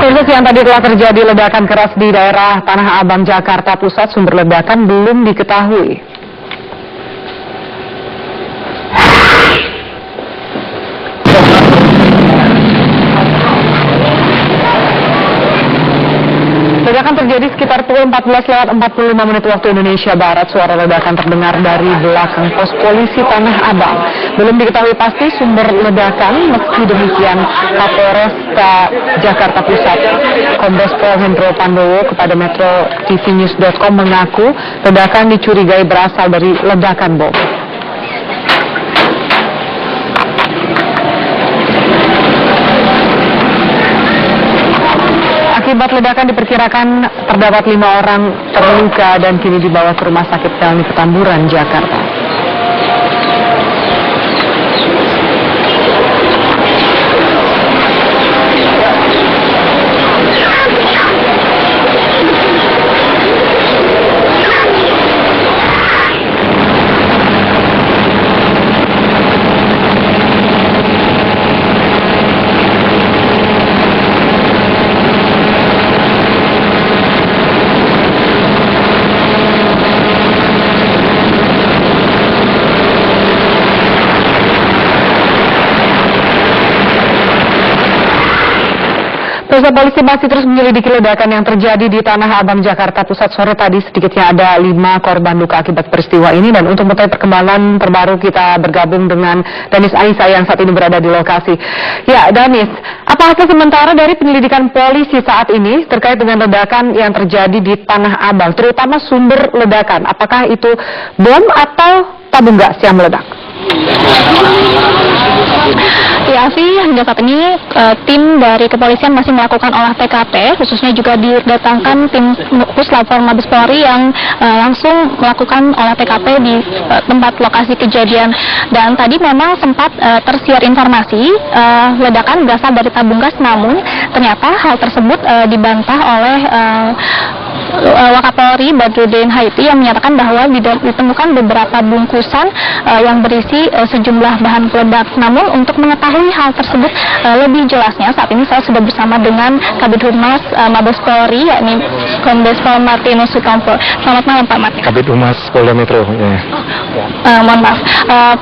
Pemirsa, siang tadi telah terjadi ledakan keras di daerah Tanah Abang, Jakarta Pusat. Sumber ledakan belum diketahui. Ledakan terjadi sekitar pukul 14.45 waktu Indonesia Barat. Suara ledakan terdengar dari belakang pos polisi Tanah Abang. Belum diketahui pasti sumber ledakan. Meski demikian, Kapolresta Jakarta Pusat Kombes Pol Hendro Pandowo kepada Metro TV News.com mengaku ledakan dicurigai berasal dari ledakan bom. Akibat ledakan diperkirakan terdapat 5 orang terluka dan kini dibawa ke Rumah Sakit Pelni Petamburan, Jakarta. Pemirsa, polisi masih terus menyelidiki ledakan yang terjadi di Tanah Abang, Jakarta Pusat sore tadi. Sedikitnya ada 5 korban luka akibat peristiwa ini. Dan untuk mengetahui perkembangan terbaru, kita bergabung dengan Danis Aisyah yang saat ini berada di lokasi. Ya, Danis, apa hasil sementara dari penyelidikan polisi saat ini terkait dengan ledakan yang terjadi di Tanah Abang, terutama sumber ledakan? Apakah itu bom atau tabung gas yang meledak? Ya, hingga saat ini tim dari kepolisian masih melakukan olah TKP, khususnya juga didatangkan tim Puslap Mabes Polri yang langsung melakukan olah TKP di tempat lokasi kejadian. Dan tadi memang sempat tersiar informasi ledakan berasal dari tabung gas, namun ternyata hal tersebut dibantah oleh Wakapolri Badrudin Haiti yang menyatakan bahwa ditemukan beberapa bungkusan yang berisi sejumlah bahan peledak. Namun untuk mengetahui hal tersebut lebih jelasnya, saat ini saya sudah bersama dengan Kabid Humas Mabes Polri, yakni Kombes Pol Martinus Sitompul. Selamat malam, Pak Martinus. Kabid Humas Polda Metro. Ya. Mohon maaf,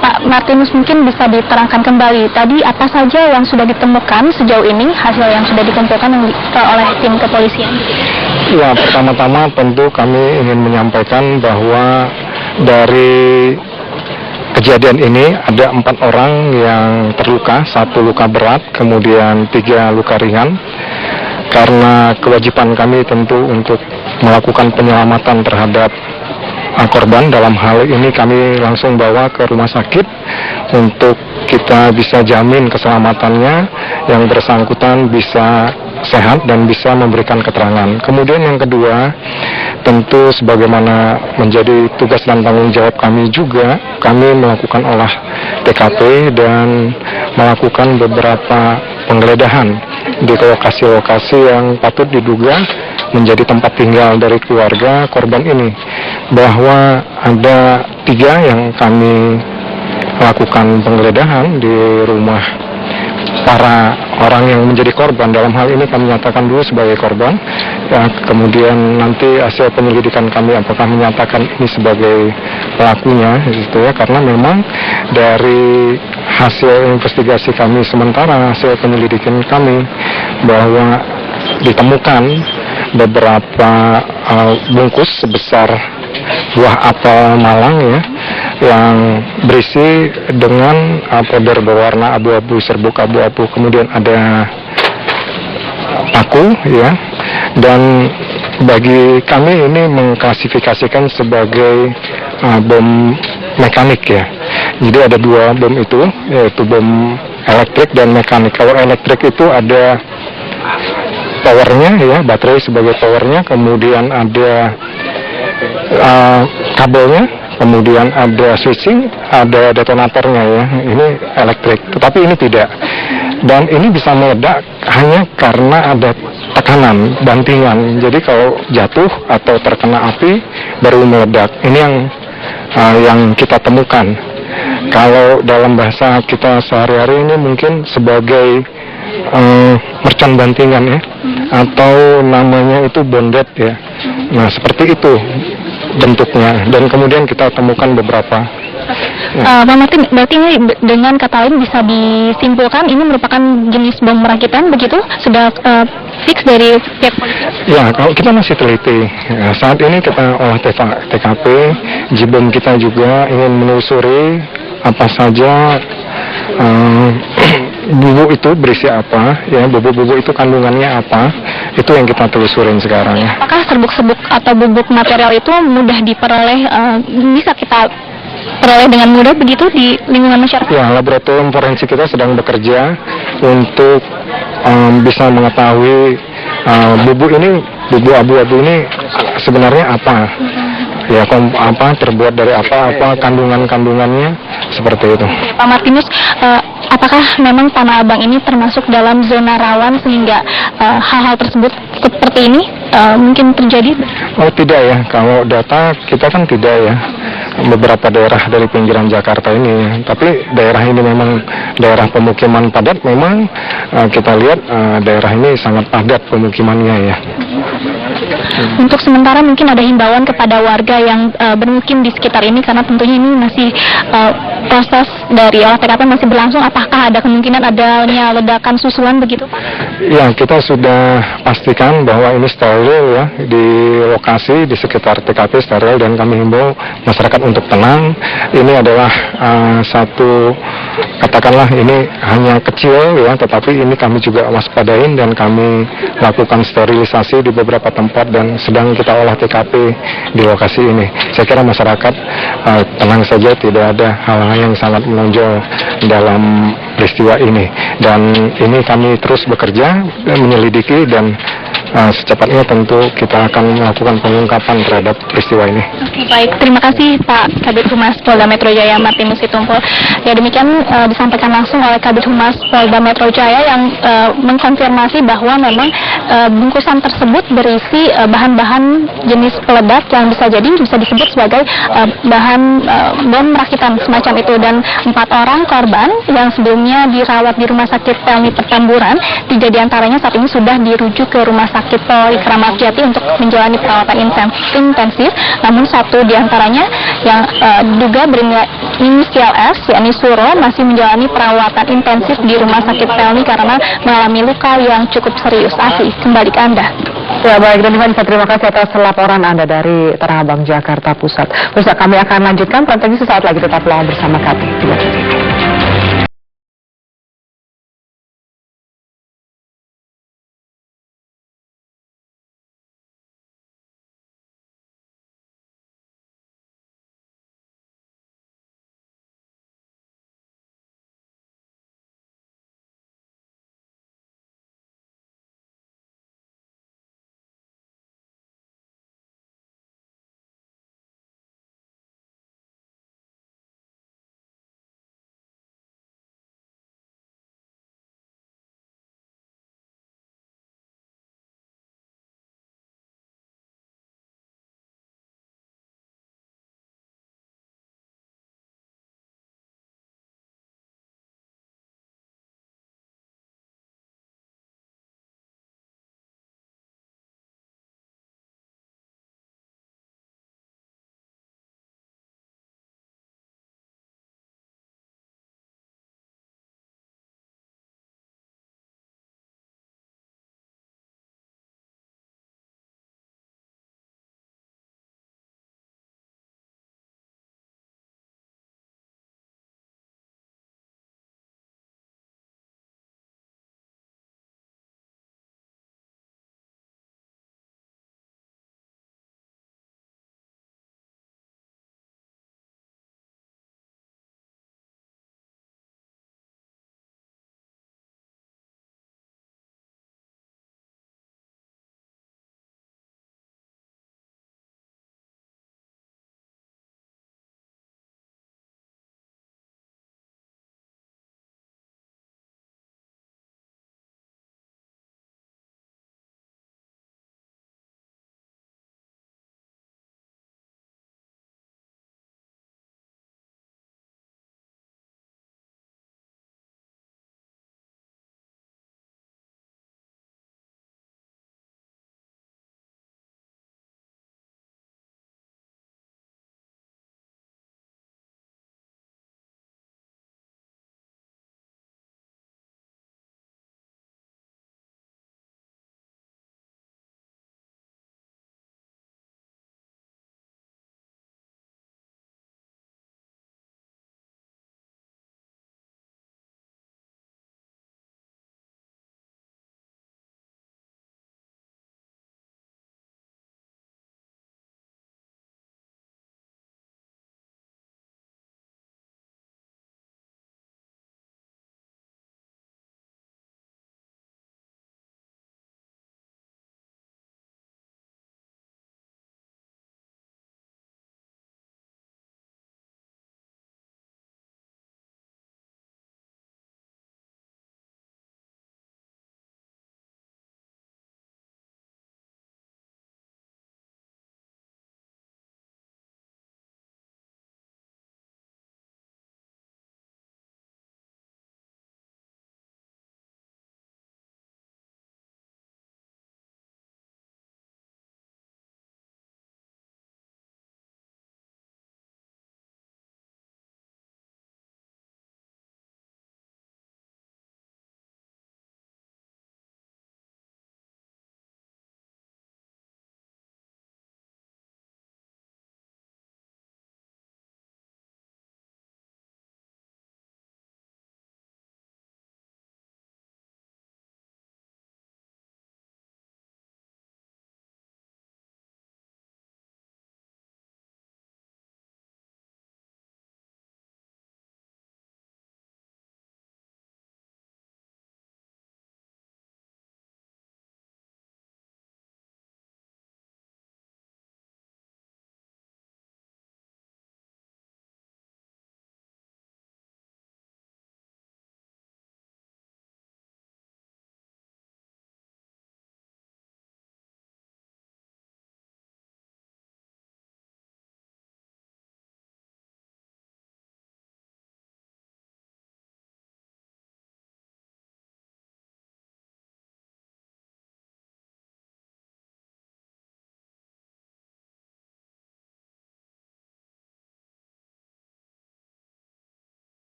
Pak Martinus, mungkin bisa diterangkan kembali tadi apa saja yang sudah ditemukan sejauh ini, hasil yang sudah dikumpulkan oleh tim kepolisian. Ya, pertama-tama tentu kami ingin menyampaikan bahwa dari kejadian ini ada 4 orang yang terluka, 1 luka berat, kemudian 3 luka ringan. Karena kewajiban kami tentu untuk melakukan penyelamatan terhadap korban, dalam hal ini kami langsung bawa ke rumah sakit untuk kita bisa jamin keselamatannya, yang bersangkutan bisa sehat dan bisa memberikan keterangan. Kemudian yang kedua, tentu sebagaimana menjadi tugas dan tanggung jawab kami juga, kami melakukan olah TKP dan melakukan beberapa penggeledahan di lokasi-lokasi yang patut diduga menjadi tempat tinggal dari keluarga korban ini. Bahwa ada 3 yang kami lakukan penggeledahan di rumah para orang yang menjadi korban. Dalam hal ini kami nyatakan dulu sebagai korban, ya, kemudian nanti hasil penyelidikan kami apakah menyatakan ini sebagai pelakunya, gitu ya, karena memang dari hasil investigasi kami sementara, hasil penyelidikan kami, bahwa ditemukan beberapa bungkus sebesar buah apel Malang, ya, yang berisi dengan powder berwarna abu-abu, serbuk abu-abu, kemudian ada paku, ya, dan bagi kami ini mengklasifikasikan sebagai bom mekanik, ya. Jadi ada 2 bom itu, yaitu bom elektrik dan mekanik. Kalau elektrik itu ada powernya, ya, baterai sebagai powernya, kemudian ada kabelnya, kemudian ada switching, ada detonatornya, ya. Ini elektrik, tetapi ini tidak. Dan ini bisa meledak hanya karena ada tekanan, bantingan. Jadi kalau jatuh atau terkena api baru meledak. Ini yang kita temukan. Kalau dalam bahasa kita sehari-hari ini mungkin sebagai mercon bantingan ya, atau namanya itu bondet ya. Nah seperti itu bentuknya, dan kemudian kita temukan beberapa. Pak Martin, berarti ini dengan kata lain bisa disimpulkan ini merupakan jenis bom rakitan begitu? Sudah fix dari pihak polisi? Ya, kalau kita masih teliti. Ya, saat ini kita olah TKP, Jibom kita juga ingin menelusuri apa saja bubuk itu berisi apa, ya bubuk-bubuk itu kandungannya apa, itu yang kita telusurin sekarang. Apakah serbuk-serbuk atau bubuk material itu mudah diperoleh, bisa kita peroleh dengan mudah begitu di lingkungan masyarakat? Ya, laboratorium forensik kita sedang bekerja untuk bisa mengetahui bubuk abu-abu ini sebenarnya apa. Ya, terbuat dari apa kandungannya seperti itu. Pak Martinus, apakah memang Tanah Abang ini termasuk dalam zona rawan sehingga hal-hal tersebut seperti ini mungkin terjadi? Oh tidak ya, kalau data kita kan tidak ya. Beberapa daerah dari pinggiran Jakarta ini, tapi daerah ini memang daerah pemukiman padat, memang kita lihat daerah ini sangat padat pemukimannya ya. Untuk sementara mungkin ada himbauan kepada warga yang bermukim di sekitar ini, karena tentunya ini masih proses dari olah TKP masih berlangsung. Apakah ada kemungkinan adanya ledakan susulan begitu, Pak? Ya, kita sudah pastikan bahwa ini steril ya, di lokasi di sekitar TKP steril, dan kami himbau masyarakat untuk tenang. Ini adalah satu, katakanlah ini hanya kecil ya, tetapi ini kami juga waspadain dan kami lakukan sterilisasi di beberapa tempat dan sedang kita olah TKP di lokasi ini. Saya kira masyarakat tenang saja, tidak ada hal-hal yang sangat menonjol dalam peristiwa ini, dan ini kami terus bekerja menyelidiki, dan secepatnya tentu kita akan melakukan pengungkapan terhadap peristiwa ini. Baik, terima kasih Pak Kabid Humas Polda Metro Jaya Martinus Sitompul. Ya, demikian disampaikan langsung oleh Kabid Humas Polda Metro Jaya yang mengkonfirmasi bahwa memang bungkusan tersebut berisi bahan-bahan jenis peledak yang bisa disebut sebagai bahan bom rakitan semacam itu, dan 4 orang korban yang sebelumnya dirawat di Rumah Sakit Pelni Petamburan, 3 diantaranya saat ini sudah dirujuk ke Rumah Sakit Polri Kramat Jati untuk menjalani perawatan intensif. Namun 1 diantaranya yang diduga berinisial S, yakni Suro, masih menjalani perawatan intensif di Rumah Sakit Pelni karena mengalami luka yang cukup serius. Afi, kembali ke Anda. Ya baik, dan terima kasih atas laporan Anda dari Tanah Abang, Jakarta Pusat. Terus kami akan lanjutkan, sesaat lagi tetaplah bersama kami. Terima kasih.